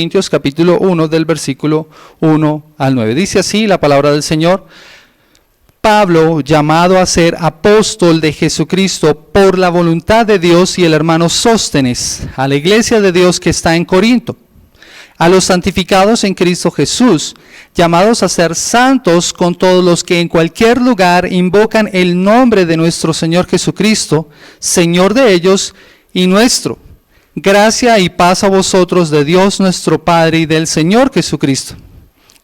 Corintios capítulo 1 del versículo 1 al 9. Dice así la palabra del Señor: Pablo, llamado a ser apóstol de Jesucristo por la voluntad de Dios, y el hermano Sóstenes, a la iglesia de Dios que está en Corinto, a los santificados en Cristo Jesús, llamados a ser santos con todos los que en cualquier lugar invocan el nombre de nuestro Señor Jesucristo, Señor de ellos y nuestro. Gracia y paz a vosotros de Dios nuestro Padre y del Señor Jesucristo.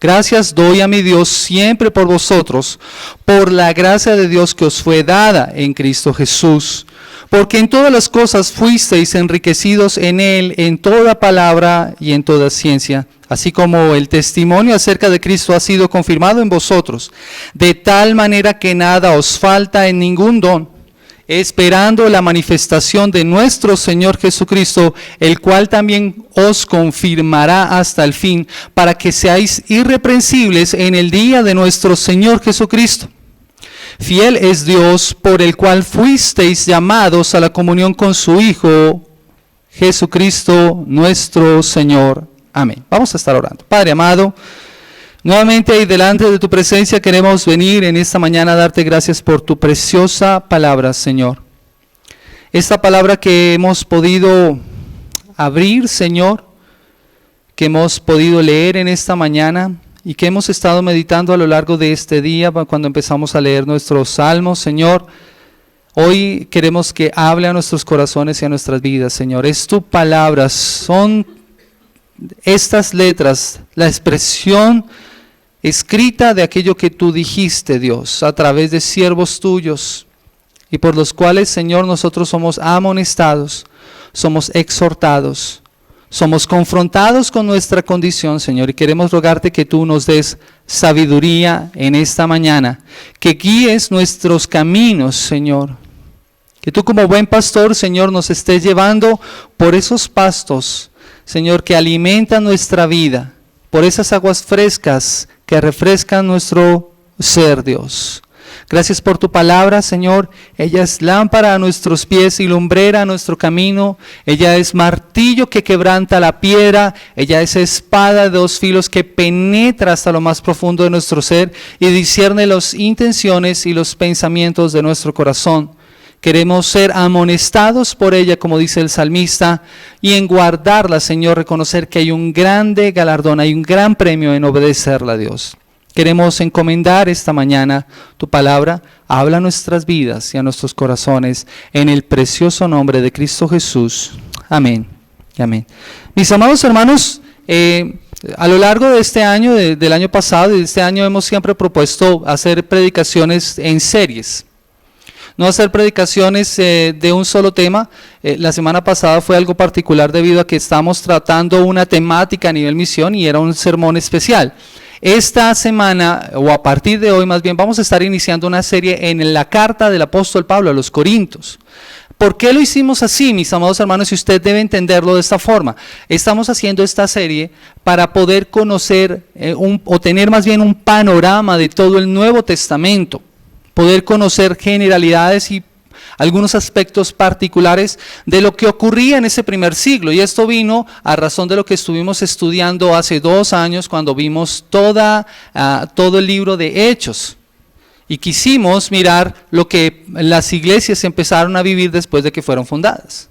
Gracias doy a mi Dios siempre por vosotros, por la gracia de Dios que os fue dada en Cristo Jesús. Porque en todas las cosas fuisteis enriquecidos en Él, en toda palabra y en toda ciencia, así como el testimonio acerca de Cristo ha sido confirmado en vosotros, de tal manera que nada os falta en ningún don, esperando la manifestación de nuestro Señor Jesucristo, el cual también os confirmará hasta el fin, para que seáis irreprensibles en el día de nuestro Señor Jesucristo. Fiel es Dios, por el cual fuisteis llamados a la comunión con su Hijo, Jesucristo nuestro Señor. Amén. Vamos a estar orando. Padre amado, nuevamente y delante de tu presencia queremos venir en esta mañana a darte gracias por tu preciosa palabra, Señor. Esta palabra que hemos podido abrir, Señor, que hemos podido leer en esta mañana y que hemos estado meditando a lo largo de este día cuando empezamos a leer nuestros salmos, Señor. Hoy queremos que hable a nuestros corazones y a nuestras vidas, Señor. Es tu palabra, son estas letras, la expresión escrita de aquello que tú dijiste, Dios, a través de siervos tuyos, y por los cuales, Señor, nosotros somos amonestados, somos exhortados, somos confrontados con nuestra condición, Señor, y queremos rogarte que tú nos des sabiduría en esta mañana, que guíes nuestros caminos, Señor, que tú como buen pastor, Señor, nos estés llevando por esos pastos, Señor, que alimentan nuestra vida, por esas aguas frescas que refrescan nuestro ser, Dios. Gracias por tu palabra, Señor. Ella es lámpara a nuestros pies y lumbrera a nuestro camino. Ella es martillo que quebranta la piedra. Ella es espada de dos filos que penetra hasta lo más profundo de nuestro ser y discierne las intenciones y los pensamientos de nuestro corazón. Queremos ser amonestados por ella, como dice el salmista, y en guardarla, Señor, reconocer que hay un grande galardón, hay un gran premio en obedecerla a Dios. Queremos encomendar esta mañana tu palabra, habla a nuestras vidas y a nuestros corazones, en el precioso nombre de Cristo Jesús. Amén y amén. Mis amados hermanos, a lo largo de este año, del año pasado y de este año, hemos siempre propuesto hacer predicaciones en series. No hacer predicaciones de un solo tema. La semana pasada fue algo particular debido a que estamos tratando una temática a nivel misión y era un sermón especial. Esta semana, o a partir de hoy más bien, vamos a estar iniciando una serie en la carta del apóstol Pablo a los Corintios. ¿Por qué lo hicimos así, mis amados hermanos? Y usted debe entenderlo de esta forma. Estamos haciendo esta serie para poder conocer o tener más bien un panorama de todo el Nuevo Testamento. Poder conocer generalidades y algunos aspectos particulares de lo que ocurría en ese primer siglo. Y esto vino a razón de lo que estuvimos estudiando hace 2 años cuando vimos todo el libro de Hechos. Y quisimos mirar lo que las iglesias empezaron a vivir después de que fueron fundadas.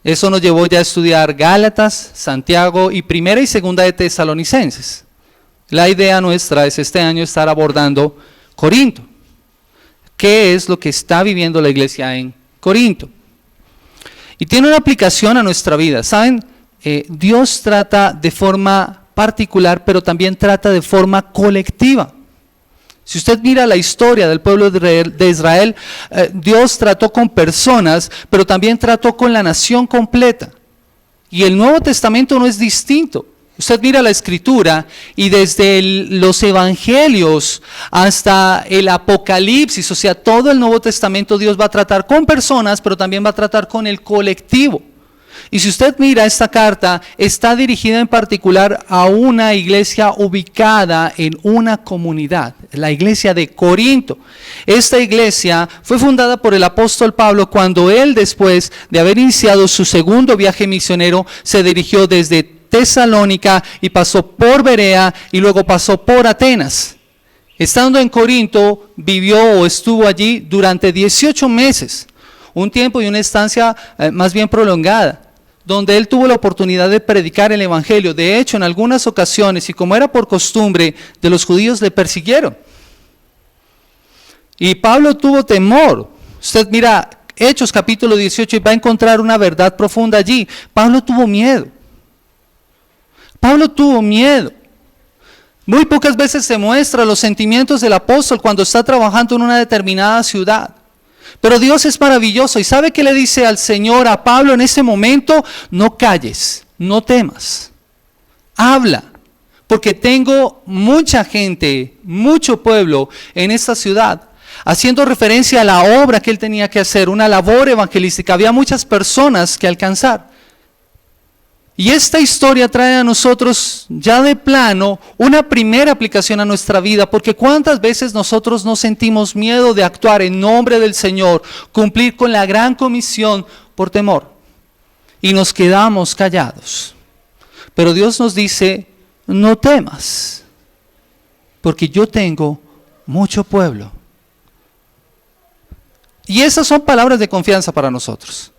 Eso nos llevó ya a estudiar Gálatas, Santiago y Primera y Segunda de Tesalonicenses. La idea nuestra es este año estar abordando Corinto. ¿Qué es lo que está viviendo la iglesia en Corinto? Y tiene una aplicación a nuestra vida. ¿Saben? Dios trata de forma particular, pero también trata de forma colectiva. Si usted mira la historia del pueblo de Israel, Dios trató con personas, pero también trató con la nación completa. Y el Nuevo Testamento no es distinto. Usted mira la Escritura y desde los Evangelios hasta el Apocalipsis, o sea, todo el Nuevo Testamento, Dios va a tratar con personas, pero también va a tratar con el colectivo. Y si usted mira esta carta, está dirigida en particular a una iglesia ubicada en una comunidad, la iglesia de Corinto. Esta iglesia fue fundada por el apóstol Pablo cuando él, después de haber iniciado su segundo viaje misionero, se dirigió desde Tesalónica y pasó por Berea y luego pasó por Atenas. Estando en Corinto, vivió o estuvo allí durante 18 meses, un tiempo y una estancia más bien prolongada, donde él tuvo la oportunidad de predicar el evangelio. De hecho, en algunas ocasiones, y como era por costumbre de los judíos, le persiguieron. Y Pablo tuvo temor. Usted mira Hechos capítulo 18 y va a encontrar una verdad profunda allí. Pablo tuvo miedo. Pablo tuvo miedo. Muy pocas veces se muestra los sentimientos del apóstol cuando está trabajando en una determinada ciudad. Pero Dios es maravilloso y ¿sabe qué le dice al Señor a Pablo en ese momento? No calles, no temas, habla, porque tengo mucha gente, mucho pueblo en esta ciudad, haciendo referencia a la obra que él tenía que hacer, una labor evangelística. Había muchas personas que alcanzar. Y esta historia trae a nosotros ya de plano una primera aplicación a nuestra vida, porque cuántas veces nosotros no sentimos miedo de actuar en nombre del Señor, cumplir con la gran comisión por temor, y nos quedamos callados. Pero Dios nos dice, no temas, porque yo tengo mucho pueblo. Y esas son palabras de confianza para nosotros.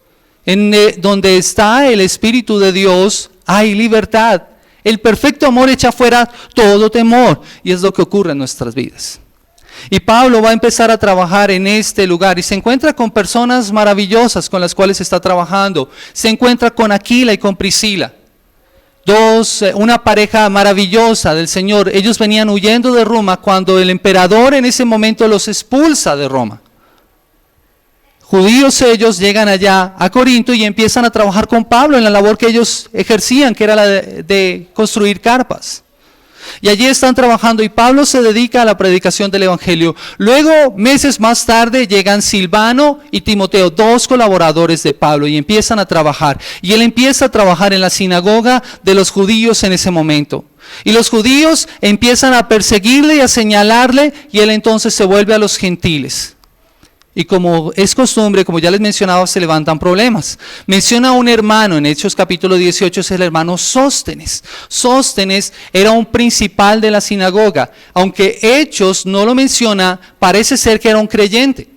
Donde está el Espíritu de Dios, hay libertad. El perfecto amor echa fuera todo temor. Y es lo que ocurre en nuestras vidas. Y Pablo va a empezar a trabajar en este lugar y se encuentra con personas maravillosas con las cuales está trabajando. Se encuentra con Aquila y con Priscila. Una pareja maravillosa del Señor. Ellos venían huyendo de Roma cuando el emperador en ese momento los expulsa de Roma. Judíos ellos llegan allá a Corinto y empiezan a trabajar con Pablo en la labor que ellos ejercían, que era la de construir carpas. Y allí están trabajando y Pablo se dedica a la predicación del evangelio. Luego, meses más tarde, llegan Silvano y Timoteo, 2 colaboradores de Pablo, y empiezan a trabajar. Y él empieza a trabajar en la sinagoga de los judíos en ese momento. Y los judíos empiezan a perseguirle y a señalarle, y él entonces se vuelve a los gentiles. Y como es costumbre, como ya les mencionaba, se levantan problemas. Menciona a un hermano en Hechos capítulo 18, es el hermano Sóstenes. Sóstenes era un principal de la sinagoga. Aunque Hechos no lo menciona, parece ser que era un creyente.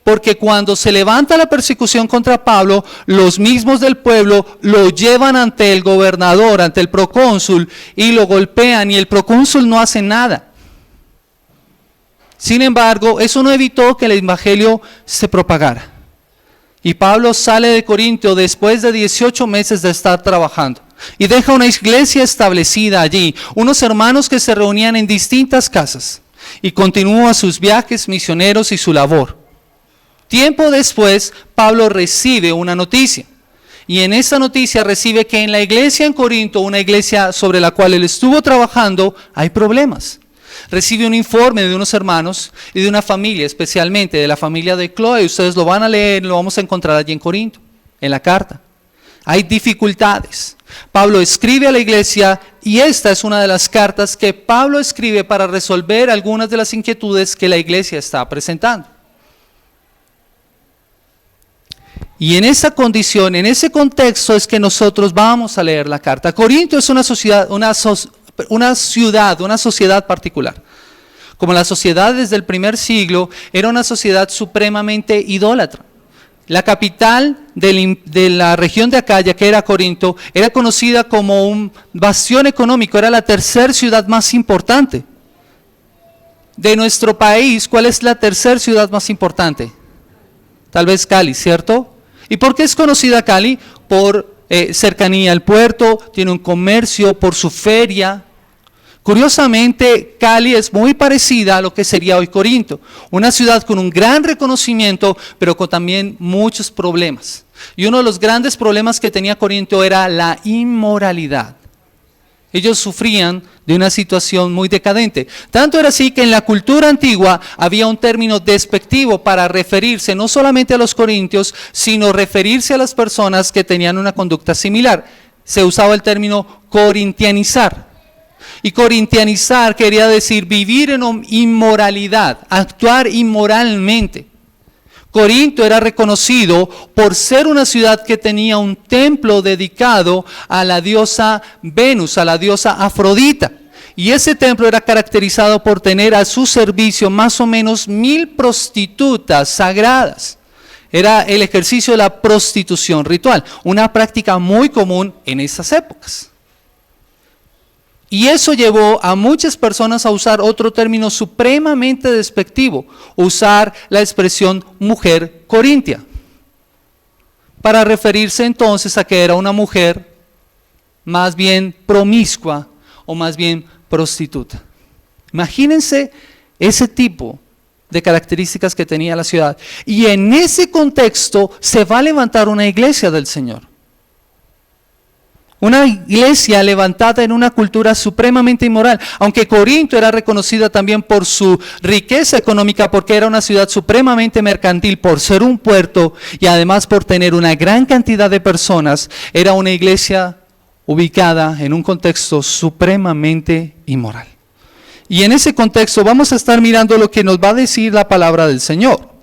Porque cuando se levanta la persecución contra Pablo, los mismos del pueblo lo llevan ante el gobernador, ante el procónsul, y lo golpean, y el procónsul no hace nada. Sin embargo, eso no evitó que el evangelio se propagara. Y Pablo sale de Corinto después de 18 meses de estar trabajando. Y deja una iglesia establecida allí, unos hermanos que se reunían en distintas casas. Y continúa sus viajes misioneros y su labor. Tiempo después, Pablo recibe una noticia. Y en esa noticia recibe que en la iglesia en Corinto, una iglesia sobre la cual él estuvo trabajando, hay problemas. Recibe un informe de unos hermanos y de una familia, especialmente de la familia de Chloe. Ustedes lo van a leer, lo vamos a encontrar allí en Corinto, en la carta. Hay dificultades. Pablo escribe a la iglesia y esta es una de las cartas que Pablo escribe para resolver algunas de las inquietudes que la iglesia está presentando. Y en esa condición, en ese contexto es que nosotros vamos a leer la carta. Corinto es una sociedad particular. Como la sociedad desde el primer siglo era una sociedad supremamente idólatra. La capital de la región de Acaya, que era Corinto, era conocida como un bastión económico, era la tercera ciudad más importante. De nuestro país, ¿cuál es la tercera ciudad más importante? Tal vez Cali, ¿cierto? ¿Y por qué es conocida Cali? Por cercanía al puerto, tiene un comercio, por su feria. Curiosamente, Cali es muy parecida a lo que sería hoy Corinto, una ciudad con un gran reconocimiento, pero con también muchos problemas. Y uno de los grandes problemas que tenía Corinto era la inmoralidad. Ellos sufrían de una situación muy decadente. Tanto era así que en la cultura antigua había un término despectivo para referirse no solamente a los corintios, sino referirse a las personas que tenían una conducta similar. Se usaba el término corintianizar. Y corintianizar quería decir vivir en inmoralidad, actuar inmoralmente. Corinto era reconocido por ser una ciudad que tenía un templo dedicado a la diosa Venus, a la diosa Afrodita. Y ese templo era caracterizado por tener a su servicio más o menos 1000 prostitutas sagradas. Era el ejercicio de la prostitución ritual, una práctica muy común en esas épocas. Y eso llevó a muchas personas a usar otro término supremamente despectivo, usar la expresión mujer corintia, para referirse entonces a que era una mujer más bien promiscua o más bien prostituta. Imagínense ese tipo de características que tenía la ciudad. Y en ese contexto se va a levantar una iglesia del Señor. Una iglesia levantada en una cultura supremamente inmoral, aunque Corinto era reconocida también por su riqueza económica, porque era una ciudad supremamente mercantil, por ser un puerto y además por tener una gran cantidad de personas, era una iglesia ubicada en un contexto supremamente inmoral. Y en ese contexto vamos a estar mirando lo que nos va a decir la palabra del Señor.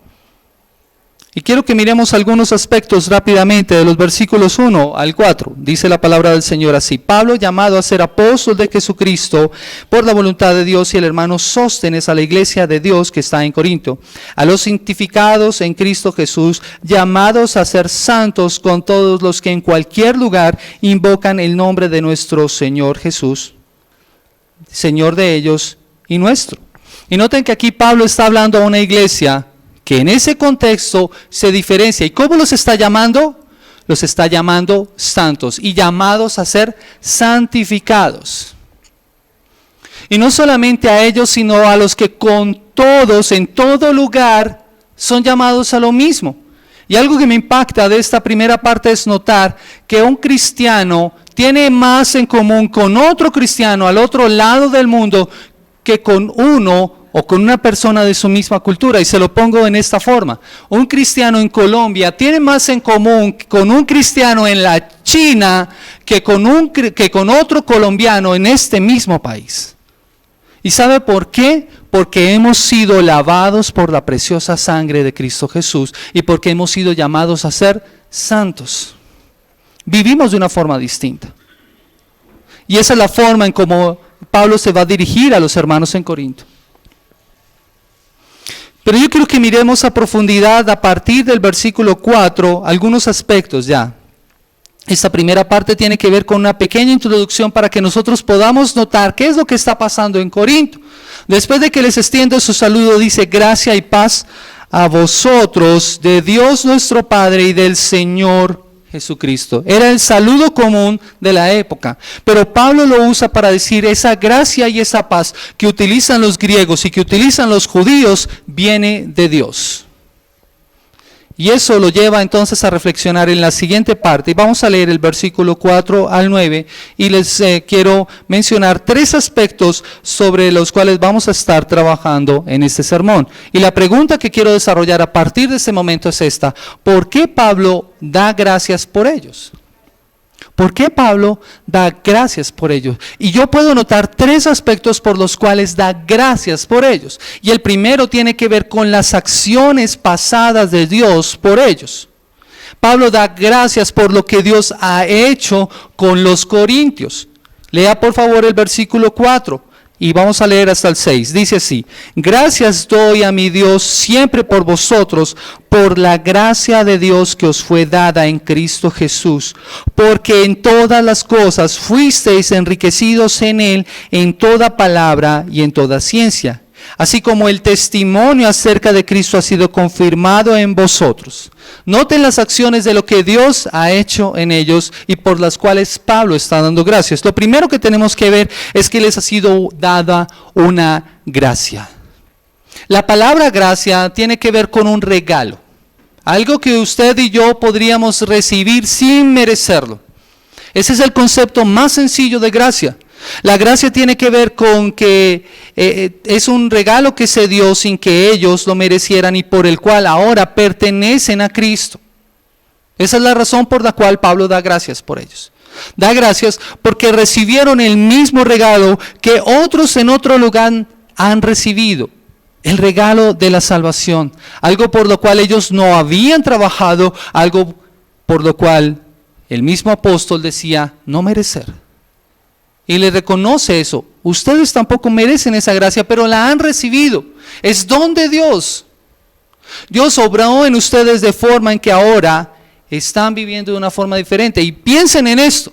Y quiero que miremos algunos aspectos rápidamente de los versículos 1 al 4. Dice la palabra del Señor así: Pablo, llamado a ser apóstol de Jesucristo por la voluntad de Dios, y el hermano Sóstenes, a la iglesia de Dios que está en Corinto, a los santificados en Cristo Jesús, llamados a ser santos con todos los que en cualquier lugar invocan el nombre de nuestro Señor Jesús, Señor de ellos y nuestro. Y noten que aquí Pablo está hablando a una iglesia que en ese contexto se diferencia. ¿Y cómo los está llamando? Los está llamando santos y llamados a ser santificados. Y no solamente a ellos, sino a los que con todos, en todo lugar, son llamados a lo mismo. Y algo que me impacta de esta primera parte es notar que un cristiano tiene más en común con otro cristiano al otro lado del mundo que con uno o con una persona de su misma cultura. Y se lo pongo en esta forma: un cristiano en Colombia tiene más en común con un cristiano en la China que con otro colombiano en este mismo país. ¿Y sabe por qué? Porque hemos sido lavados por la preciosa sangre de Cristo Jesús y porque hemos sido llamados a ser santos. Vivimos de una forma distinta. Y esa es la forma en cómo Pablo se va a dirigir a los hermanos en Corinto. Pero yo quiero que miremos a profundidad a partir del versículo 4 algunos aspectos ya. Esta primera parte tiene que ver con una pequeña introducción para que nosotros podamos notar qué es lo que está pasando en Corinto. Después de que les extiendo su saludo, dice: gracia y paz a vosotros, de Dios nuestro Padre y del Señor Jesucristo. Era el saludo común de la época, pero Pablo lo usa para decir esa gracia y esa paz que utilizan los griegos y que utilizan los judíos viene de Dios. Y eso lo lleva entonces a reflexionar en la siguiente parte. Y vamos a leer el versículo 4 al 9 y les quiero mencionar 3 aspectos sobre los cuales vamos a estar trabajando en este sermón. Y la pregunta que quiero desarrollar a partir de este momento es esta: ¿por qué Pablo da gracias por ellos? ¿Por qué Pablo da gracias por ellos? Y yo puedo notar 3 aspectos por los cuales da gracias por ellos. Y el primero tiene que ver con las acciones pasadas de Dios por ellos. Pablo da gracias por lo que Dios ha hecho con los corintios. Lea por favor el versículo 4. Y vamos a leer hasta el 6. Dice así: gracias doy a mi Dios siempre por vosotros, por la gracia de Dios que os fue dada en Cristo Jesús, porque en todas las cosas fuisteis enriquecidos en Él, en toda palabra y en toda ciencia, así como el testimonio acerca de Cristo ha sido confirmado en vosotros. Noten las acciones de lo que Dios ha hecho en ellos y por las cuales Pablo está dando gracias. Lo primero que tenemos que ver es que les ha sido dada una gracia. La palabra gracia tiene que ver con un regalo, algo que usted y yo podríamos recibir sin merecerlo. Ese es el concepto más sencillo de gracia. La gracia tiene que ver con que es un regalo que se dio sin que ellos lo merecieran y por el cual ahora pertenecen a Cristo. Esa es la razón por la cual Pablo da gracias por ellos. Da gracias porque recibieron el mismo regalo que otros en otro lugar han recibido. El regalo de la salvación, algo por lo cual ellos no habían trabajado, algo por lo cual el mismo apóstol decía no merecer. Y le reconoce eso. Ustedes tampoco merecen esa gracia, pero la han recibido. Es don de Dios. Dios obró en ustedes de forma en que ahora están viviendo de una forma diferente. Y piensen en esto.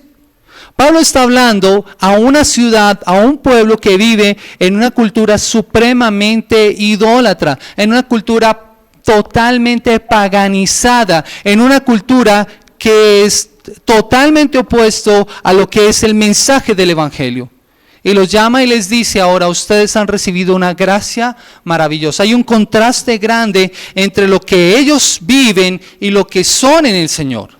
Pablo está hablando a una ciudad, a un pueblo que vive en una cultura supremamente idólatra, en una cultura totalmente paganizada, en una cultura que es totalmente opuesto a lo que es el mensaje del Evangelio. Y los llama y les dice: ahora ustedes han recibido una gracia maravillosa. Hay un contraste grande entre lo que ellos viven y lo que son en el Señor.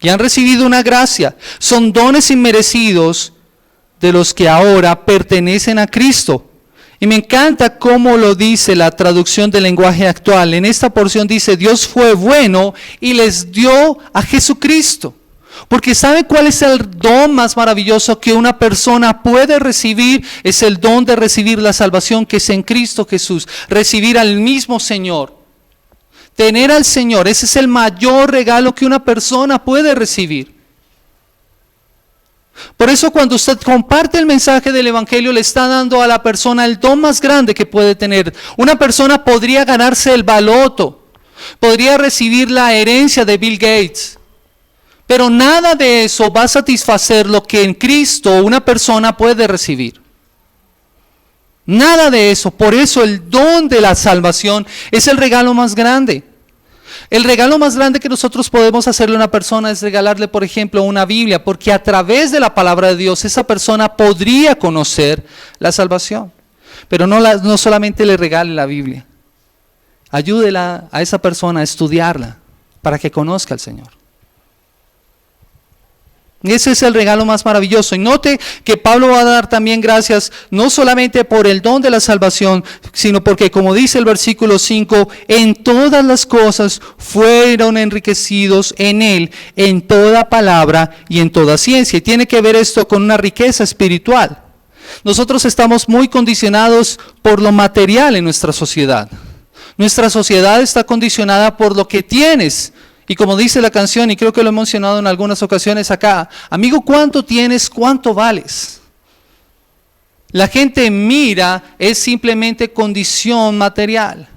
Y han recibido una gracia. Son dones inmerecidos de los que ahora pertenecen a Cristo. Y me encanta cómo lo dice la traducción del lenguaje actual. En esta porción dice: Dios fue bueno y les dio a Jesucristo. Porque ¿sabe cuál es el don más maravilloso que una persona puede recibir? Es el don de recibir la salvación que es en Cristo Jesús. Recibir al mismo Señor. Tener al Señor, ese es el mayor regalo que una persona puede recibir. Por eso cuando usted comparte el mensaje del Evangelio, le está dando a la persona el don más grande que puede tener. Una persona podría ganarse el baloto, podría recibir la herencia de Bill Gates, pero nada de eso va a satisfacer lo que en Cristo una persona puede recibir. Nada de eso. Por eso el don de la salvación es el regalo más grande. El regalo más grande que nosotros podemos hacerle a una persona es regalarle, por ejemplo, una Biblia, porque a través de la palabra de Dios esa persona podría conocer la salvación. Pero no solamente le regale la Biblia. Ayúdela a esa persona a estudiarla para que conozca al Señor. Y ese es el regalo más maravilloso. Y note que Pablo va a dar también gracias no solamente por el don de la salvación, sino porque, como dice el versículo 5, en todas las cosas fueron enriquecidos en él, en toda palabra y en toda ciencia. Y tiene que ver esto con una riqueza espiritual. Nosotros estamos muy condicionados por lo material en nuestra sociedad. Nuestra sociedad está condicionada por lo que tienes. Y como dice la canción, y creo que lo he mencionado en algunas ocasiones acá: amigo, ¿cuánto tienes? ¿Cuánto vales? La gente mira es simplemente condición material.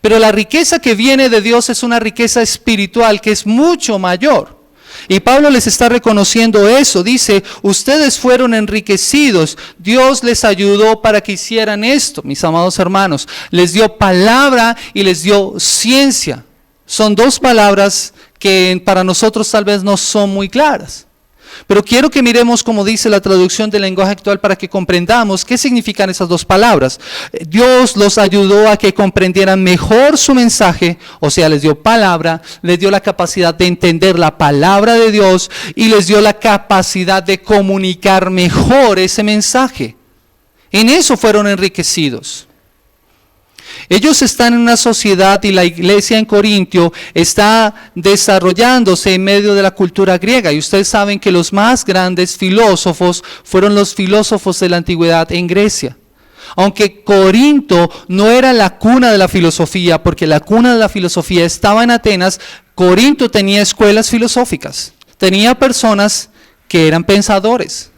Pero la riqueza que viene de Dios es una riqueza espiritual que es mucho mayor. Y Pablo les está reconociendo eso. Dice: ustedes fueron enriquecidos. Dios les ayudó para que hicieran esto, mis amados hermanos. Les dio palabra y les dio ciencia. Son dos palabras que para nosotros tal vez no son muy claras. Pero quiero que miremos como dice la traducción del lenguaje actual para que comprendamos qué significan esas dos palabras. Dios los ayudó a que comprendieran mejor su mensaje, o sea, les dio palabra, les dio la capacidad de entender la palabra de Dios y les dio la capacidad de comunicar mejor ese mensaje. En eso fueron enriquecidos. Ellos están en una sociedad y la iglesia en Corintio está desarrollándose en medio de la cultura griega. Y ustedes saben que los más grandes filósofos fueron los filósofos de la antigüedad en Grecia. Aunque Corinto no era la cuna de la filosofía, porque la cuna de la filosofía estaba en Atenas, Corinto tenía escuelas filosóficas. Tenía personas que eran pensadores.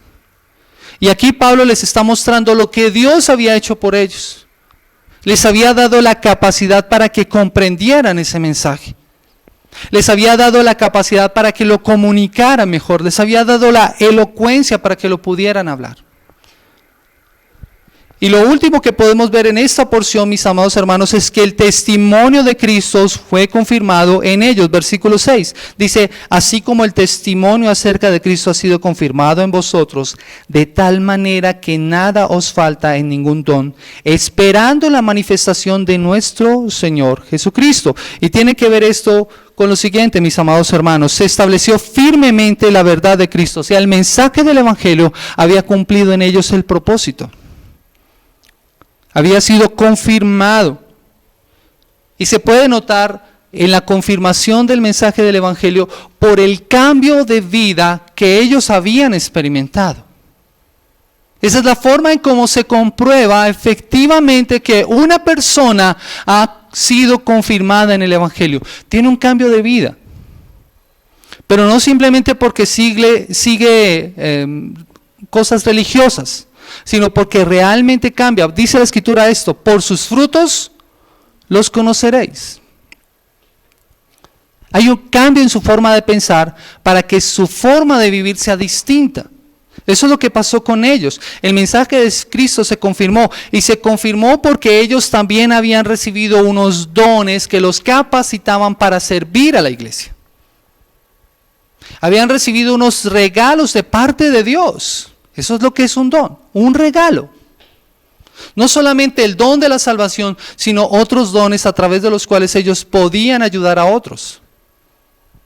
Y aquí Pablo les está mostrando lo que Dios había hecho por ellos. Les había dado la capacidad para que comprendieran ese mensaje. Les había dado la capacidad para que lo comunicaran mejor. Les había dado la elocuencia para que lo pudieran hablar. Y lo último que podemos ver en esta porción, mis amados hermanos, es que el testimonio de Cristo fue confirmado en ellos. Versículo 6 dice: así como el testimonio acerca de Cristo ha sido confirmado en vosotros, de tal manera que nada os falta en ningún don, esperando la manifestación de nuestro Señor Jesucristo. Y tiene que ver esto con lo siguiente, mis amados hermanos: se estableció firmemente la verdad de Cristo. O sea, el mensaje del Evangelio había cumplido en ellos el propósito. Había sido confirmado. Y se puede notar en la confirmación del mensaje del Evangelio por el cambio de vida que ellos habían experimentado. Esa es la forma en cómo se comprueba efectivamente que una persona ha sido confirmada en el Evangelio. Tiene un cambio de vida. Pero no simplemente porque sigue cosas religiosas, sino porque realmente cambia. Dice la Escritura esto: por sus frutos los conoceréis. Hay un cambio en su forma de pensar para que su forma de vivir sea distinta. Eso es lo que pasó con ellos. El mensaje de Cristo se confirmó, y se confirmó porque ellos también habían recibido unos dones que los capacitaban para servir a la iglesia. Habían recibido unos regalos de parte de Dios. Eso es lo que es un don, un regalo. No solamente el don de la salvación, sino otros dones a través de los cuales ellos podían ayudar a otros.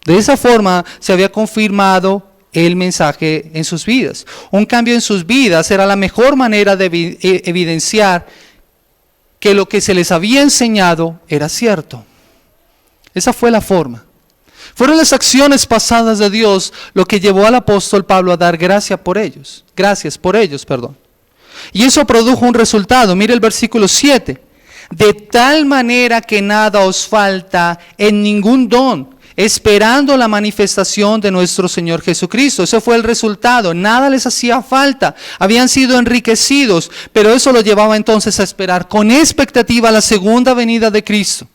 De esa forma se había confirmado el mensaje en sus vidas. Un cambio en sus vidas era la mejor manera de evidenciar que lo que se les había enseñado era cierto. Esa fue la forma. Fueron las acciones pasadas de Dios lo que llevó al apóstol Pablo a dar gracias por ellos. Y eso produjo un resultado. Mire el versículo 7. De tal manera que nada os falta en ningún don, esperando la manifestación de nuestro Señor Jesucristo. Ese fue el resultado. Nada les hacía falta. Habían sido enriquecidos, pero eso lo llevaba entonces a esperar con expectativa la segunda venida de Cristo.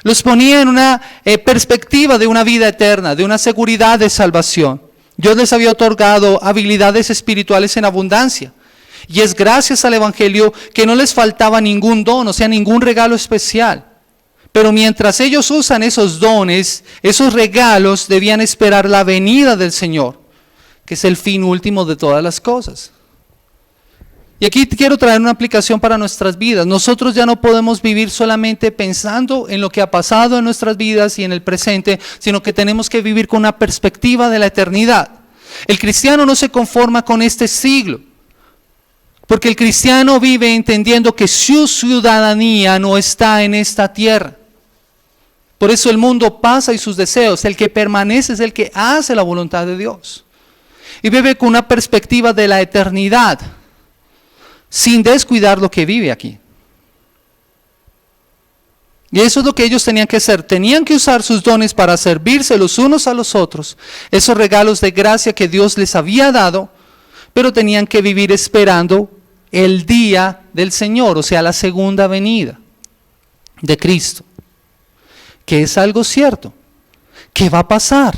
Los ponía en una perspectiva de una vida eterna, de una seguridad de salvación. Dios les había otorgado habilidades espirituales en abundancia. Y es gracias al Evangelio que no les faltaba ningún don, o sea, ningún regalo especial. Pero mientras ellos usan esos dones, esos regalos, debían esperar la venida del Señor, que es el fin último de todas las cosas. Y aquí quiero traer una aplicación para nuestras vidas. Nosotros ya no podemos vivir solamente pensando en lo que ha pasado en nuestras vidas y en el presente, sino que tenemos que vivir con una perspectiva de la eternidad. El cristiano no se conforma con este siglo, porque el cristiano vive entendiendo que su ciudadanía no está en esta tierra. Por eso el mundo pasa y sus deseos. El que permanece es el que hace la voluntad de Dios. Y vive con una perspectiva de la eternidad, sin descuidar lo que vive aquí. Y eso es lo que ellos tenían que hacer. Tenían que usar sus dones para servirse los unos a los otros. Esos regalos de gracia que Dios les había dado, pero tenían que vivir esperando el día del Señor, o sea, la segunda venida de Cristo. Que es algo cierto, que va a pasar,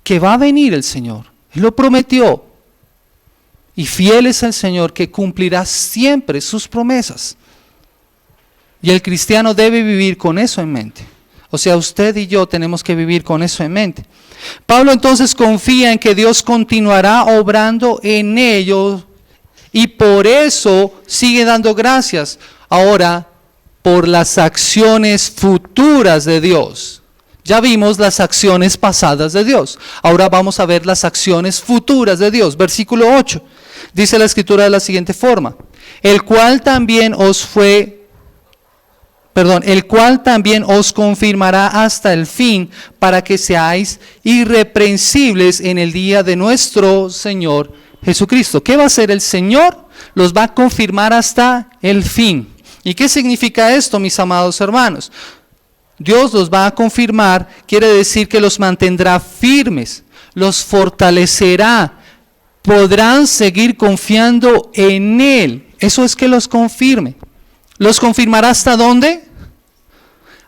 que va a venir el Señor. Él lo prometió. Y fiel es el Señor, que cumplirá siempre sus promesas. Y el cristiano debe vivir con eso en mente. O sea, usted y yo tenemos que vivir con eso en mente. Pablo entonces confía en que Dios continuará obrando en ellos, y por eso sigue dando gracias ahora por las acciones futuras de Dios. Ya vimos las acciones pasadas de Dios. Ahora vamos a ver las acciones futuras de Dios. Versículo 8. Dice la Escritura de la siguiente forma: el cual también os confirmará hasta el fin, para que seáis irreprensibles en el día de nuestro Señor Jesucristo. ¿Qué va a hacer el Señor? Los va a confirmar hasta el fin. ¿Y qué significa esto, mis amados hermanos? Dios los va a confirmar, quiere decir que los mantendrá firmes, los fortalecerá, podrán seguir confiando en Él. Eso es que los confirme. ¿Los confirmará hasta dónde?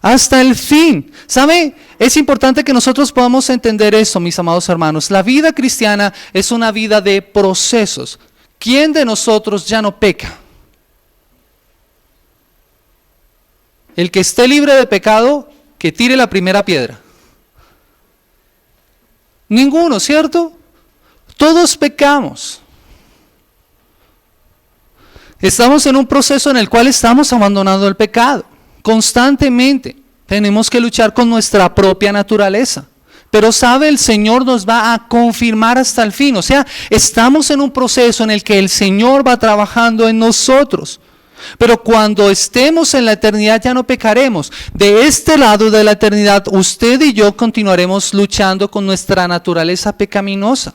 Hasta el fin. ¿Sabe? Es importante que nosotros podamos entender esto, mis amados hermanos. La vida cristiana es una vida de procesos. ¿Quién de nosotros ya no peca? El que esté libre de pecado, que tire la primera piedra. Ninguno, ¿cierto? Todos pecamos. Estamos en un proceso en el cual estamos abandonando el pecado. Constantemente tenemos que luchar con nuestra propia naturaleza. Pero sabe, el Señor nos va a confirmar hasta el fin. O sea, estamos en un proceso en el que el Señor va trabajando en nosotros. Pero cuando estemos en la eternidad ya no pecaremos. De este lado de la eternidad, usted y yo continuaremos luchando con nuestra naturaleza pecaminosa.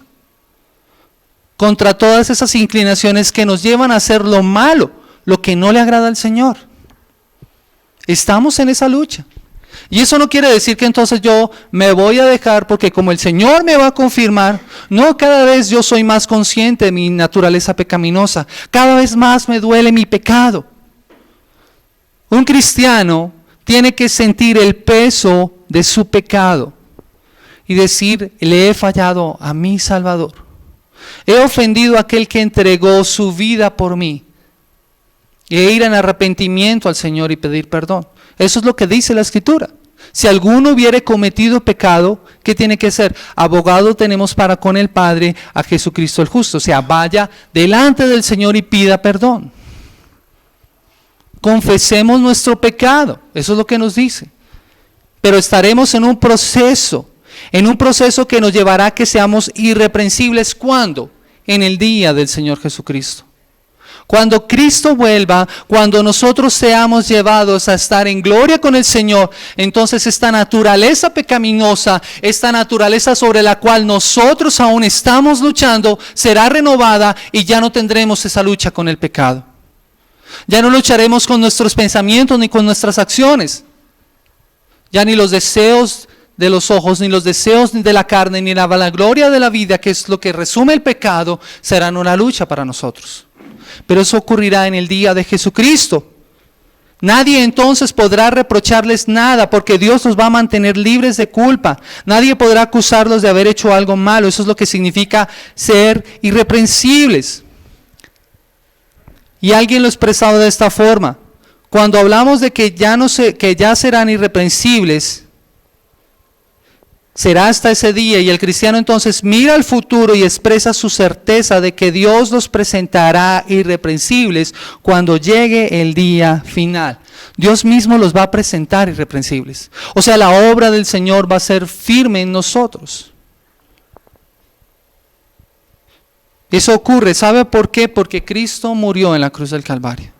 contra todas esas inclinaciones que nos llevan a hacer lo malo, lo que no le agrada al Señor. Estamos en esa lucha. Y eso no quiere decir que entonces yo me voy a dejar porque como el Señor me va a confirmar, no, cada vez yo soy más consciente de mi naturaleza pecaminosa, cada vez más me duele mi pecado. Un cristiano tiene que sentir el peso de su pecado y decir, le he fallado a mi Salvador. He ofendido a aquel que entregó su vida por mí. E ir en arrepentimiento al Señor y pedir perdón. Eso es lo que dice la Escritura. Si alguno hubiere cometido pecado, ¿qué tiene que hacer? Abogado tenemos para con el Padre a Jesucristo el justo. O sea, vaya delante del Señor y pida perdón. Confesemos nuestro pecado. Eso es lo que nos dice. Pero estaremos en un proceso que nos llevará a que seamos irreprensibles. ¿Cuándo? En el día del Señor Jesucristo. Cuando Cristo vuelva, cuando nosotros seamos llevados a estar en gloria con el Señor, entonces esta naturaleza pecaminosa, esta naturaleza sobre la cual nosotros aún estamos luchando, será renovada y ya no tendremos esa lucha con el pecado. Ya no lucharemos con nuestros pensamientos ni con nuestras acciones. Ya ni los deseos de los ojos, ni los deseos de la carne, ni la vanagloria de la vida, que es lo que resume el pecado, serán una lucha para nosotros. Pero eso ocurrirá en el día de Jesucristo. Nadie entonces podrá reprocharles nada porque Dios los va a mantener libres de culpa. Nadie podrá acusarlos de haber hecho algo malo. Eso es lo que significa ser irreprensibles. Y alguien lo ha expresado de esta forma. Cuando hablamos de que ya serán irreprensibles, será hasta ese día, y el cristiano entonces mira al futuro y expresa su certeza de que Dios los presentará irreprensibles cuando llegue el día final. Dios mismo los va a presentar irreprensibles. O sea, la obra del Señor va a ser firme en nosotros. Eso ocurre, ¿sabe por qué? Porque Cristo murió en la cruz del Calvario.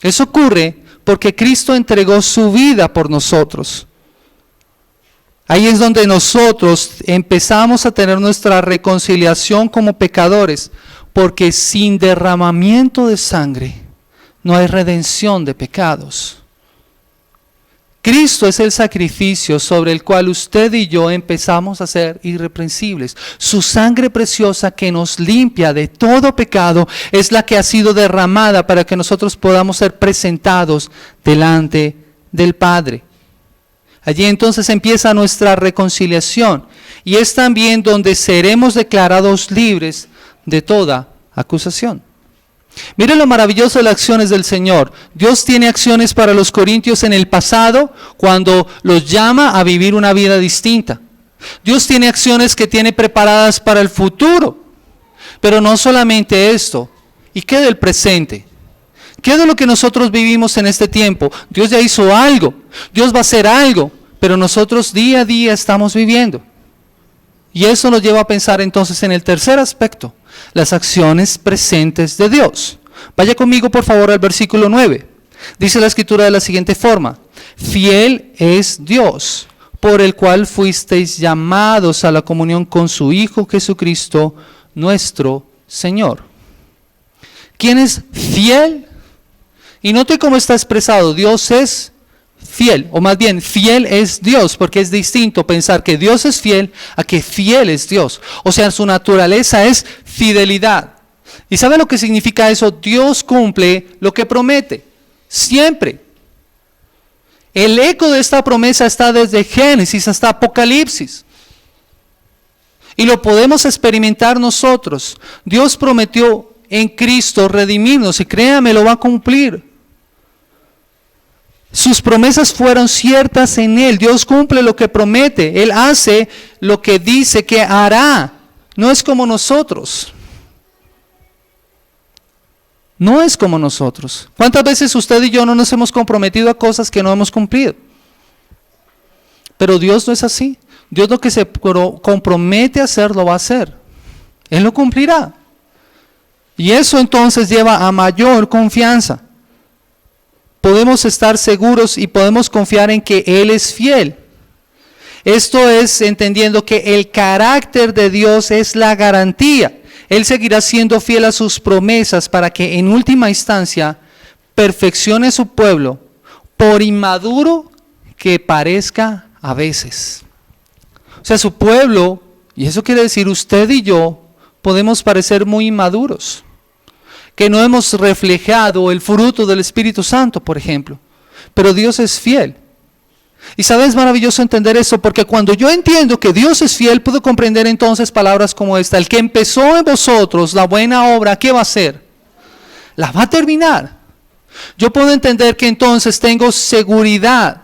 Eso ocurre porque Cristo entregó su vida por nosotros. Ahí es donde nosotros empezamos a tener nuestra reconciliación como pecadores, porque sin derramamiento de sangre no hay redención de pecados. Cristo es el sacrificio sobre el cual usted y yo empezamos a ser irreprensibles. Su sangre preciosa que nos limpia de todo pecado es la que ha sido derramada para que nosotros podamos ser presentados delante del Padre. Allí entonces empieza nuestra reconciliación y es también donde seremos declarados libres de toda acusación. Miren lo maravilloso de las acciones del Señor. Dios tiene acciones para los corintios en el pasado cuando los llama a vivir una vida distinta. Dios tiene acciones que tiene preparadas para el futuro. Pero no solamente esto. ¿Y qué del presente? ¿Qué de lo que nosotros vivimos en este tiempo? Dios ya hizo algo. Dios va a hacer algo. Pero nosotros día a día estamos viviendo. Y eso nos lleva a pensar entonces en el tercer aspecto, las acciones presentes de Dios. Vaya conmigo por favor al versículo 9. Dice la Escritura de la siguiente forma: fiel es Dios, por el cual fuisteis llamados a la comunión con su Hijo Jesucristo, nuestro Señor. ¿Quién es fiel? Y note cómo está expresado: Dios es fiel, o más bien fiel es Dios, porque es distinto pensar que Dios es fiel a que fiel es Dios. O sea, su naturaleza es fidelidad. ¿Y sabe lo que significa eso? Dios cumple lo que promete, siempre. El eco de esta promesa está desde Génesis hasta Apocalipsis. Y lo podemos experimentar nosotros. Dios prometió en Cristo redimirnos y créame, lo va a cumplir. Sus promesas fueron ciertas en Él. Dios cumple lo que promete. Él hace lo que dice que hará. No es como nosotros. No es como nosotros. ¿Cuántas veces usted y yo no nos hemos comprometido a cosas que no hemos cumplido? Pero Dios no es así. Dios lo que se compromete a hacer, lo va a hacer. Él lo cumplirá. Y eso entonces lleva a mayor confianza. Podemos estar seguros y podemos confiar en que Él es fiel. Esto es entendiendo que el carácter de Dios es la garantía. Él seguirá siendo fiel a sus promesas para que en última instancia perfeccione su pueblo, por inmaduro que parezca a veces. O sea, su pueblo, y eso quiere decir usted y yo, podemos parecer muy inmaduros, que no hemos reflejado el fruto del Espíritu Santo, por ejemplo. Pero Dios es fiel. Y sabes, es maravilloso entender eso, porque cuando yo entiendo que Dios es fiel, puedo comprender entonces palabras como esta: el que empezó en vosotros la buena obra, ¿qué va a hacer? La va a terminar. Yo puedo entender que entonces tengo seguridad.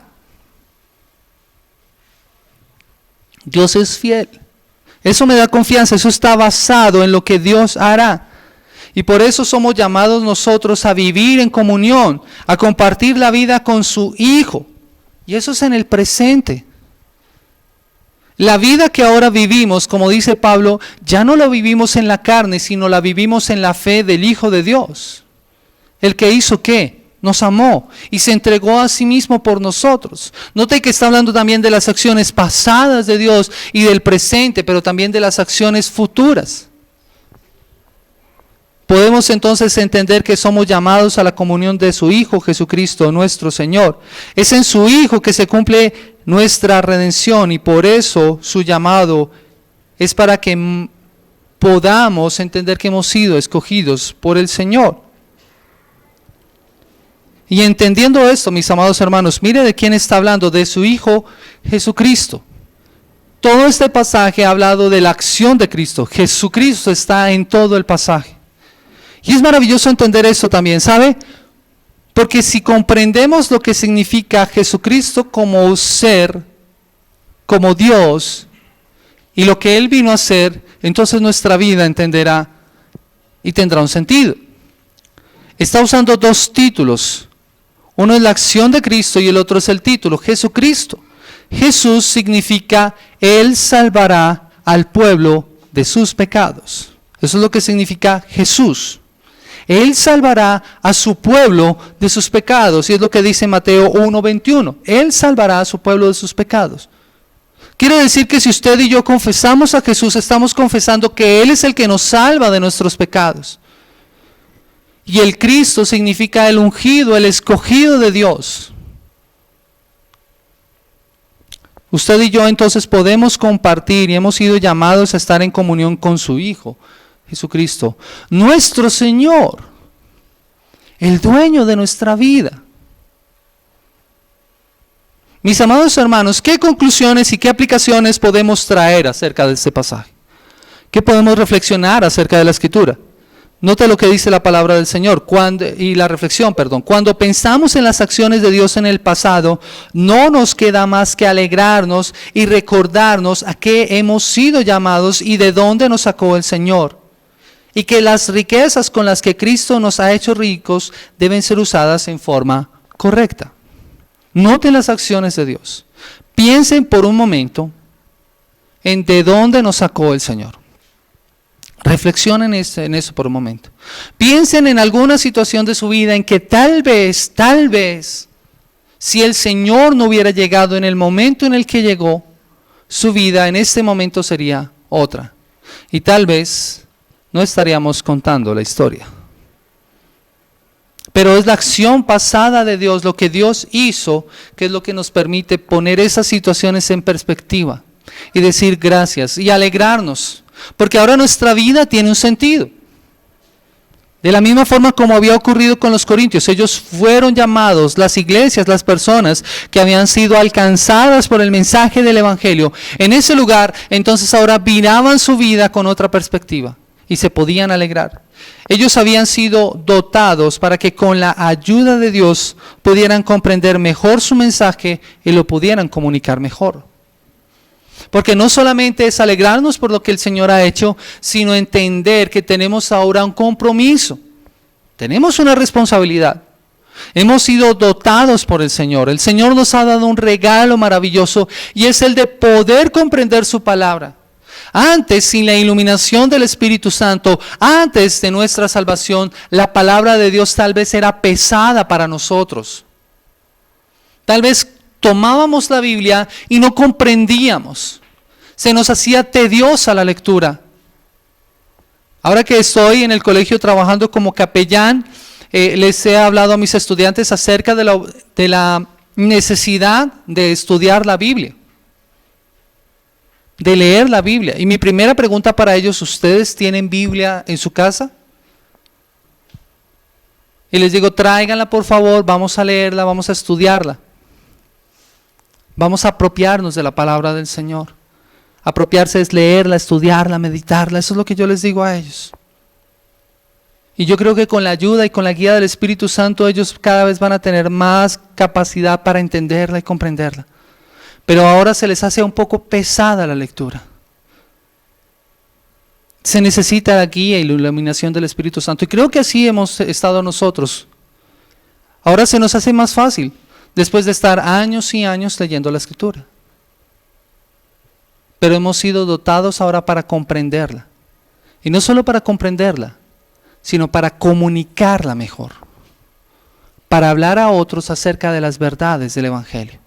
Dios es fiel. Eso me da confianza, eso está basado en lo que Dios hará. Y por eso somos llamados nosotros a vivir en comunión, a compartir la vida con su Hijo. Y eso es en el presente. La vida que ahora vivimos, como dice Pablo, ya no la vivimos en la carne, sino la vivimos en la fe del Hijo de Dios. El que hizo ¿qué? Nos amó y se entregó a sí mismo por nosotros. Note que está hablando también de las acciones pasadas de Dios y del presente, pero también de las acciones futuras. Podemos entonces entender que somos llamados a la comunión de su Hijo Jesucristo, nuestro Señor. Es en su Hijo que se cumple nuestra redención y por eso su llamado es para que podamos entender que hemos sido escogidos por el Señor. Y entendiendo esto, mis amados hermanos, mire de quién está hablando, de su Hijo Jesucristo. Todo este pasaje ha hablado de la acción de Cristo. Jesucristo está en todo el pasaje. Y es maravilloso entender eso también, ¿sabe? Porque si comprendemos lo que significa Jesucristo como ser, como Dios, y lo que Él vino a hacer, entonces nuestra vida entenderá y tendrá un sentido. Está usando dos títulos. Uno es la acción de Cristo y el otro es el título, Jesucristo. Jesús significa Él salvará al pueblo de sus pecados. Eso es lo que significa Jesús. Él salvará a su pueblo de sus pecados. Y es lo que dice Mateo 1:21. Él salvará a su pueblo de sus pecados. Quiere decir que si usted y yo confesamos a Jesús, estamos confesando que Él es el que nos salva de nuestros pecados. Y el Cristo significa el ungido, el escogido de Dios. Usted y yo entonces podemos compartir y hemos sido llamados a estar en comunión con su Hijo Jesucristo, nuestro Señor, el dueño de nuestra vida. Mis amados hermanos, ¿qué conclusiones y qué aplicaciones podemos traer acerca de este pasaje? ¿Qué podemos reflexionar acerca de la Escritura? Note lo que dice la palabra del Señor y la reflexión, perdón. Cuando pensamos en las acciones de Dios en el pasado, no nos queda más que alegrarnos y recordarnos a qué hemos sido llamados y de dónde nos sacó el Señor. Y que las riquezas con las que Cristo nos ha hecho ricos deben ser usadas en forma correcta. Noten las acciones de Dios. Piensen por un momento en de dónde nos sacó el Señor. Reflexionen en eso por un momento. Piensen en alguna situación de su vida en que tal vez, si el Señor no hubiera llegado en el momento en el que llegó, su vida en este momento sería otra. Y tal vez no estaríamos contando la historia. Pero es la acción pasada de Dios, lo que Dios hizo, que es lo que nos permite poner esas situaciones en perspectiva y decir gracias y alegrarnos, porque ahora nuestra vida tiene un sentido. De la misma forma como había ocurrido con los corintios, ellos fueron llamados, las iglesias, las personas que habían sido alcanzadas por el mensaje del Evangelio, en ese lugar, entonces ahora miraban su vida con otra perspectiva y se podían alegrar. Ellos habían sido dotados para que con la ayuda de Dios pudieran comprender mejor su mensaje y lo pudieran comunicar mejor. Porque no solamente es alegrarnos por lo que el Señor ha hecho, sino entender que tenemos ahora un compromiso. Tenemos una responsabilidad. Hemos sido dotados por el Señor. El Señor nos ha dado un regalo maravilloso y es el de poder comprender su palabra. Antes, sin la iluminación del Espíritu Santo, antes de nuestra salvación, la palabra de Dios tal vez era pesada para nosotros. Tal vez tomábamos la Biblia y no comprendíamos. Se nos hacía tediosa la lectura. Ahora que estoy en el colegio trabajando como capellán, les he hablado a mis estudiantes acerca de la necesidad de estudiar la Biblia, de leer la Biblia. Y mi primera pregunta para ellos: ¿ustedes tienen Biblia en su casa? Y les digo: tráiganla por favor, vamos a leerla, vamos a estudiarla. Vamos a apropiarnos de la palabra del Señor. Apropiarse es leerla, estudiarla, meditarla. Eso es lo que yo les digo a ellos. Y yo creo que con la ayuda y con la guía del Espíritu Santo ellos cada vez van a tener más capacidad para entenderla y comprenderla. Pero ahora se les hace un poco pesada la lectura. Se necesita la guía y la iluminación del Espíritu Santo. Y creo que así hemos estado nosotros. Ahora se nos hace más fácil, después de estar años y años leyendo la Escritura. Pero hemos sido dotados ahora para comprenderla. Y no solo para comprenderla, sino para comunicarla mejor, para hablar a otros acerca de las verdades del Evangelio.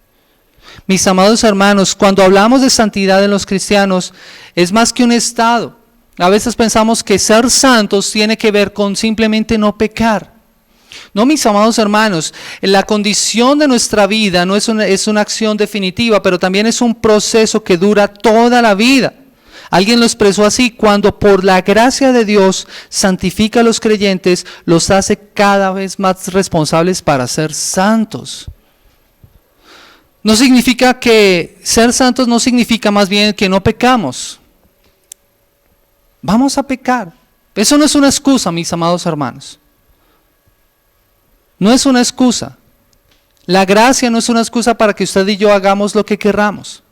Mis amados hermanos, cuando hablamos de santidad en los cristianos, es más que un estado. A veces pensamos que ser santos tiene que ver con simplemente no pecar. No, mis amados hermanos, la condición de nuestra vida no es una acción definitiva, pero también es un proceso que dura toda la vida. Alguien lo expresó así: cuando por la gracia de Dios santifica a los creyentes, los hace cada vez más responsables para ser santos. No significa que ser santos no significa más bien que no pecamos. Vamos a pecar. Eso no es una excusa, mis amados hermanos. No es una excusa. La gracia no es una excusa para que usted y yo hagamos lo que querramos.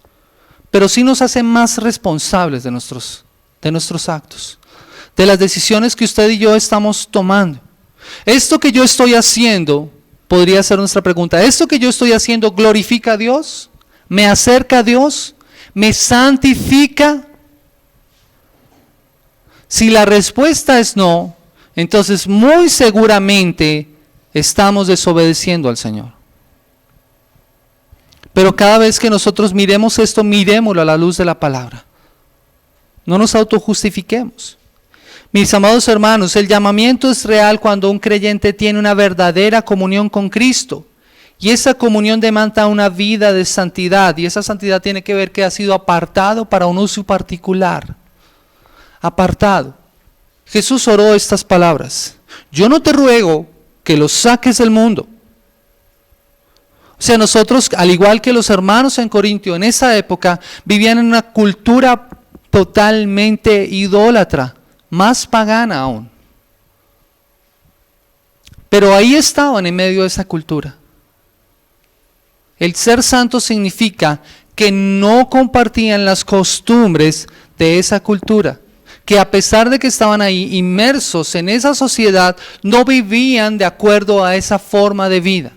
Pero sí nos hace más responsables de nuestros actos, de las decisiones que usted y yo estamos tomando. Esto que yo estoy haciendo, podría ser nuestra pregunta, ¿esto que yo estoy haciendo glorifica a Dios? ¿Me acerca a Dios? ¿Me santifica? Si la respuesta es no, entonces muy seguramente estamos desobedeciendo al Señor. Pero cada vez que nosotros miremos esto, miremoslo a la luz de la palabra. No nos autojustifiquemos. Mis amados hermanos, el llamamiento es real cuando un creyente tiene una verdadera comunión con Cristo. Y esa comunión demanda una vida de santidad. Y esa santidad tiene que ver que ha sido apartado para un uso particular. Apartado. Jesús oró estas palabras: yo no te ruego que los saques del mundo. O sea, nosotros, al igual que los hermanos en Corintio, en esa época, vivían en una cultura totalmente idólatra, más pagana aún. Pero ahí estaban en medio de esa cultura. El ser santo significa que no compartían las costumbres de esa cultura, que a pesar de que estaban ahí inmersos en esa sociedad, no vivían de acuerdo a esa forma de vida.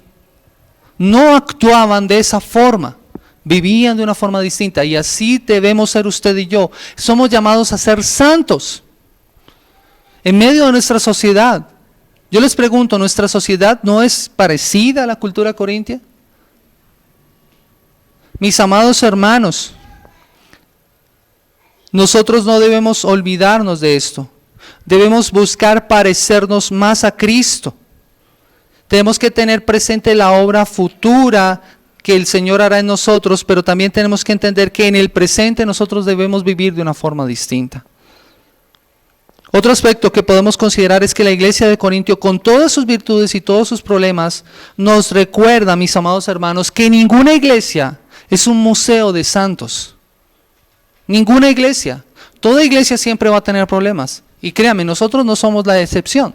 No actuaban de esa forma, vivían de una forma distinta, y así debemos ser usted y yo. Somos llamados a ser santos en medio de nuestra sociedad. Yo les pregunto, ¿nuestra sociedad no es parecida a la cultura corintia? Mis amados hermanos, nosotros no debemos olvidarnos de esto. Debemos buscar parecernos más a Cristo. Tenemos que tener presente la obra futura que el Señor hará en nosotros, pero también tenemos que entender que en el presente nosotros debemos vivir de una forma distinta. Otro aspecto que podemos considerar es que la iglesia de Corintio, con todas sus virtudes y todos sus problemas, nos recuerda, mis amados hermanos, que ninguna iglesia es un museo de santos. Ninguna iglesia. Toda iglesia siempre va a tener problemas. Y créanme, nosotros no somos la excepción.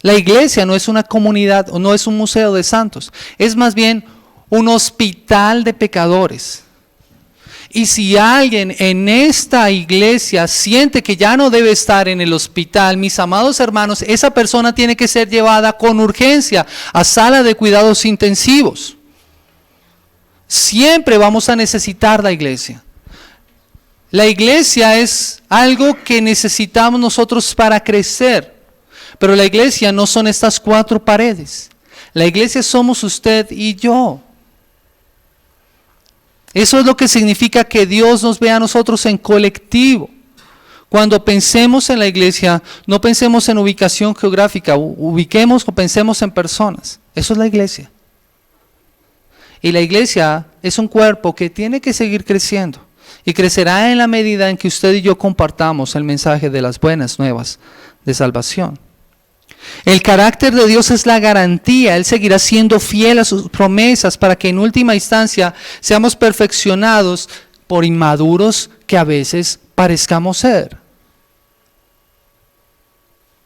La iglesia no es una comunidad o no es un museo de santos. Es más bien un hospital de pecadores. Y si alguien en esta iglesia siente que ya no debe estar en el hospital, mis amados hermanos, esa persona tiene que ser llevada con urgencia a sala de cuidados intensivos. Siempre vamos a necesitar la iglesia. La iglesia es algo que necesitamos nosotros para crecer. Pero la iglesia no son estas 4 paredes. La iglesia somos usted y yo. Eso es lo que significa que Dios nos ve a nosotros en colectivo, Cuando pensemos en la iglesia, no pensemos en ubicación geográfica, ubiquemos o pensemos en personas. Eso es la iglesia. Y la iglesia es un cuerpo que tiene que seguir creciendo. Y crecerá en la medida en que usted y yo compartamos el mensaje de las buenas nuevas de salvación. El carácter de Dios es la garantía. Él seguirá siendo fiel a sus promesas para que en última instancia seamos perfeccionados por inmaduros que a veces parezcamos ser.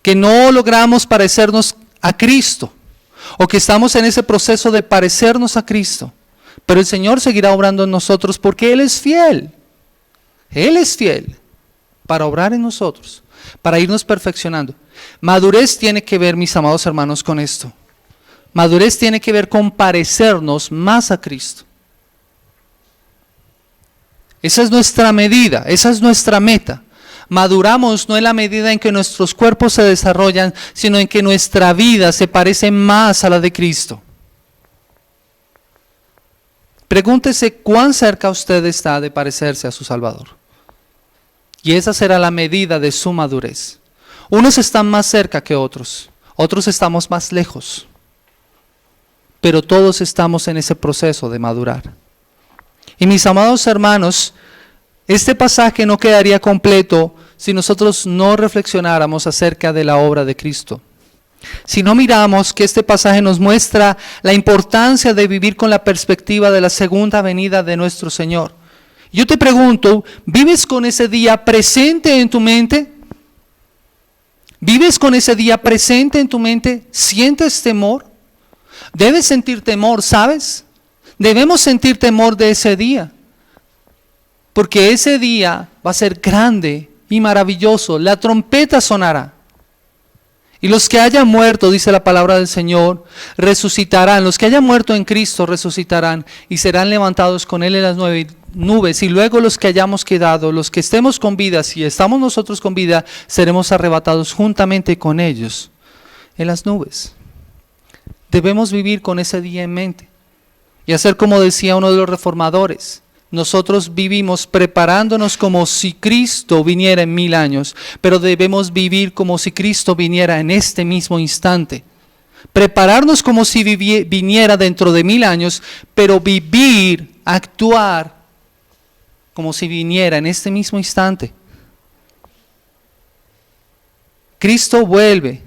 Que no logramos parecernos a Cristo o que estamos en ese proceso de parecernos a Cristo. Pero el Señor seguirá obrando en nosotros porque Él es fiel. Él es fiel para obrar en nosotros, para irnos perfeccionando. Madurez tiene que ver, mis amados hermanos, con esto. Madurez tiene que ver con parecernos más a Cristo. Esa es nuestra medida, esa es nuestra meta. Maduramos no en la medida en que nuestros cuerpos se desarrollan, sino en que nuestra vida se parece más a la de Cristo. Pregúntese cuán cerca usted está de parecerse a su Salvador. Y esa será la medida de su madurez. Unos están más cerca que otros, otros estamos más lejos. Pero todos estamos en ese proceso de madurar. Y mis amados hermanos, este pasaje no quedaría completo si nosotros no reflexionáramos acerca de la obra de Cristo. Si no miramos que este pasaje nos muestra la importancia de vivir con la perspectiva de la segunda venida de nuestro Señor. Yo te pregunto, ¿vives con ese día presente en tu mente? ¿Vives con ese día presente en tu mente? ¿Sientes temor? Debes sentir temor, ¿sabes? Debemos sentir temor de ese día. Porque ese día va a ser grande y maravilloso. La trompeta sonará. Y los que hayan muerto, dice la palabra del Señor, resucitarán. Los que hayan muerto en Cristo resucitarán y serán levantados con Él en las nubes. Y luego los que hayamos quedado, los que estemos con vida, si estamos nosotros con vida, seremos arrebatados juntamente con ellos en las nubes. Debemos vivir con ese día en mente. Y hacer como decía uno de los reformadores. Nosotros vivimos preparándonos como si Cristo viniera en 1000 años, pero debemos vivir como si Cristo viniera en este mismo instante. Prepararnos como si viniera dentro de 1000 años, pero vivir, actuar como si viniera en este mismo instante. Cristo vuelve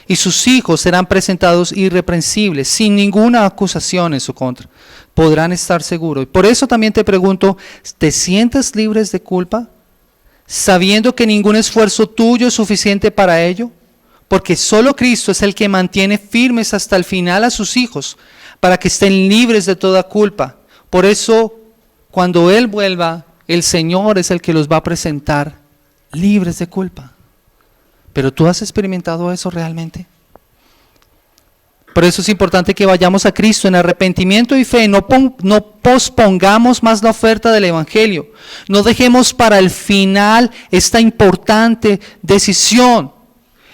y sus hijos serán presentados irreprensibles, sin ninguna acusación en su contra. Podrán estar seguros. Y por eso también te pregunto, ¿te sientes libres de culpa? Sabiendo que ningún esfuerzo tuyo es suficiente para ello. Porque solo Cristo es el que mantiene firmes hasta el final a sus hijos, para que estén libres de toda culpa. Por eso, cuando Él vuelva, el Señor es el que los va a presentar libres de culpa. ¿Pero tú has experimentado eso realmente? Por eso es importante que vayamos a Cristo en arrepentimiento y fe. No pospongamos más la oferta del Evangelio. No dejemos para el final esta importante decisión.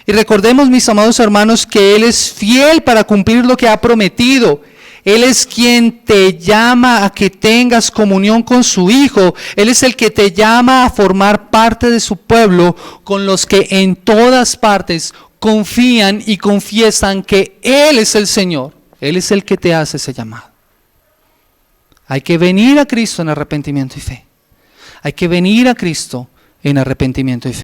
Y recordemos, mis amados hermanos, que Él es fiel para cumplir lo que ha prometido. Él es quien te llama a que tengas comunión con su Hijo. Él es el que te llama a formar parte de su pueblo, con los que en todas partes confían y confiesan que Él es el Señor. Él es el que te hace ese llamado. Hay que venir a Cristo en arrepentimiento y fe. Hay que venir a Cristo en arrepentimiento y fe.